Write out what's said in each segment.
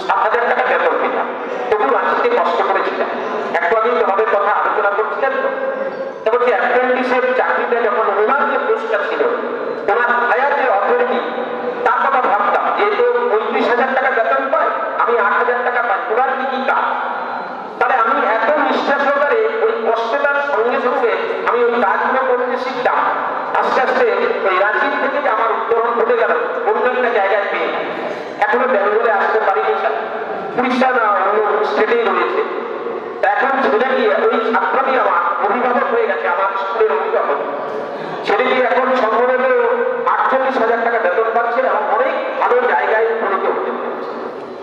7,000 টাকা বেতন পেতাম, তবু রাঁচিতে কষ্ট করেছিলাম। একটু আগেই তোমাদের কথা আলোচনা করছিলেন তো বলছি অ্যাপ্রেন্টিসের চাকরিটা যখন ওনার যে পোস্টটা ছিল, ওনার হায়ার যে অথরিটি, তার কথা ভাবতাম, যেহেতু 35,000 টাকা বেতন পায়, আমি 8,000 টাকা পাই, ওনার কি কাজ? তাহলে আমি এত নিষ্ঠা সহকারে ওই কষ্টটার সঙ্গে সঙ্গে আমি ওই কাজগুলো করতে শিখতাম। আস্তে আস্তে ওই রাঁচির থেকে আমার উত্তরণ ঘটে গেল অন্য একটা জায়গায় পেয়ে। এখনো ব্যাঙ্গালোরে আসতে পারিনি, উড়িষ্যা না অন্য স্টেটেই রয়েছে। এখন ছেলে গিয়ে ওই ছাত্রটি আমার অভিভাবক হয়ে গেছে, আমার স্কুলের অভিভাবক। ছেলেটি এখন সম্ভবত 48,000 টাকা বেতন পাচ্ছে এবং অনেক ভালো জায়গায় উপনীত হতে পেরেছে।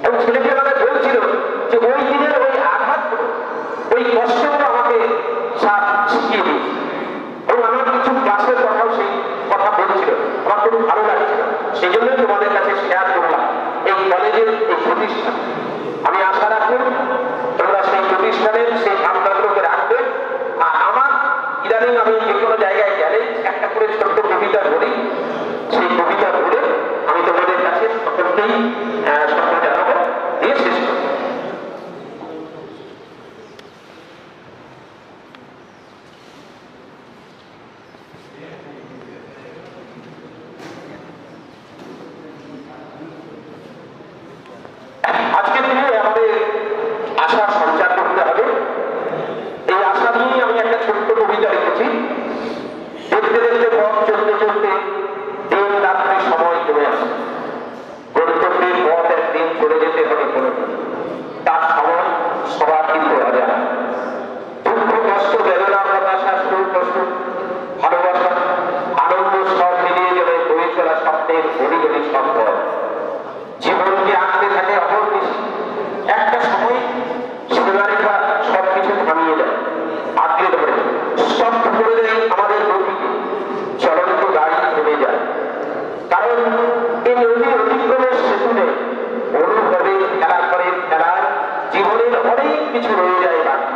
এবং ছেলেটি আমাকে বলছিল যে ওই দিনের ওই আঘাতগুলো, ওই কষ্টগুলো আমাকে শিখিয়ে দিয়েছে। এবং আমার কিছু ক্লাসের কথাও সেই কথা বলছিল, আমার খুব ভালো লাগছিল। সেই জন্যই তোমাদের কাছে শেয়ার করলাম এই কলেজের এই প্রতিষ্ঠান। আমি আশা রাখবো তোমরা সেই প্রতিষ্ঠানের সেই ভাবনাগুলোকে রাখবে। আর আমার ইদানিং আমি যে কোনো জায়গায় গেলে একটা করে ছোট্ট কবিতা বলি, সেই কবিতা বলে আমি তোমাদের কাছে সকলকেই শ্রদ্ধা জানাবো, দিয়ে শেষ করব। আজকে দিনে আমাদের আশা সঞ্চার করতে হবে। এই আশা নিয়ে আমি একটা ছোট্ট কবিতা লিখেছি। দেখতে দেখতে পথ চলতে চলতে দিন রাত্রে সময় কমে আসে, গন্তব্যের পথ একদিন চলে যেতে হবে কোনো, তার সময় সবার কিন্তু অজানা। দুঃখ কষ্ট বেদনা হতাশা সুখ কষ্ট ভালোবাসা আনন্দ সব মিলিয়ে যাবে বয়ে চলা স্বপ্নের গড়ি গড়ি সম্পদ। জীবনকে আঁকতে থাকে অহর্নিশি, একটা সময় সীমারেখা সবকিছু থামিয়ে দেয়, আঁকড়ে ধরে সব করে দেয় আমাদের গতিকে, চলন্ত গাড়ি থেমে যায়। কারণ এই নদী অতিক্রমের সেতু নেই, অনুভবে খেলা করে খেলায় জীবনের অনেক কিছু রয়ে যায় বাকি।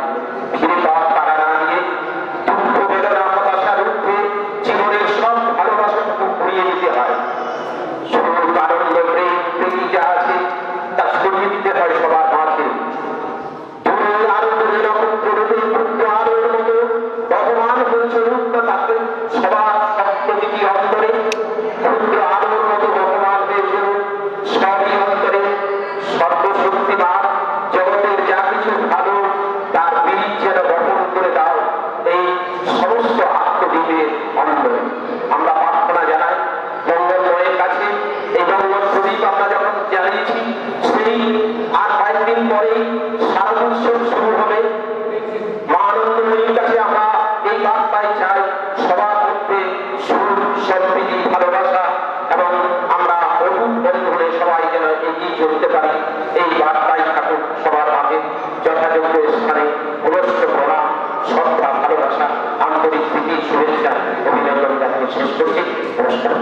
ফিরে পাওয়ার তারা না নিয়ে দুঃখ বেদনা হতাশার ঊর্ধ্বে জীবনের সব ভালোবাসাটুকু ঘুরিয়ে দিতে হয়। সুখ আনন্দ প্রেম প্রীতি যা আছে তা ছড়িয়ে দিতে হয় সবার মাঝে। তুমি আরো নক্ষত্র রূপে ক্ষুদ্র আলোর মতো বহমান হয়েছে রূপটা তাকে সবার প্রতিটি অন্তরে, ক্ষুদ্র আলোর মতো বহমান হয়েছে সবই অন্তরে। সর্বশক্তিমান জগতের যা কিছু ভালো তার বীজ যেন বপন করে দাও এই সমস্ত আত্মদীপের অন্তরে। আমরা প্রার্থনা জানাই মঙ্গলময়ের কাছে। এই মঙ্গল প্রদীপ আমরা যখন জ্বালিয়েছি, সেই আর কয়েকদিন পরেই শারদ উৎসব শুরু হবে। মা আনন্দময়ীর কাছে আমরা এই বার্তাই চাই, সবার মধ্যে সুখ সম্প্রীতি ভালোবাসা এবং আমরা অটুট বন্ধনে সবাই যেন এগিয়ে চলতে পারি, এই বার্তাই থাকুক সবার মাঝে। যথাযোগ্য স্থানে পুরস্ক প্রণাম, শ্রদ্ধা, ভালোবাসা, আন্তরিক প্রীতি, শুভেচ্ছা, অভিনন্দন জানিয়ে শেষ করছি। নমস্কার।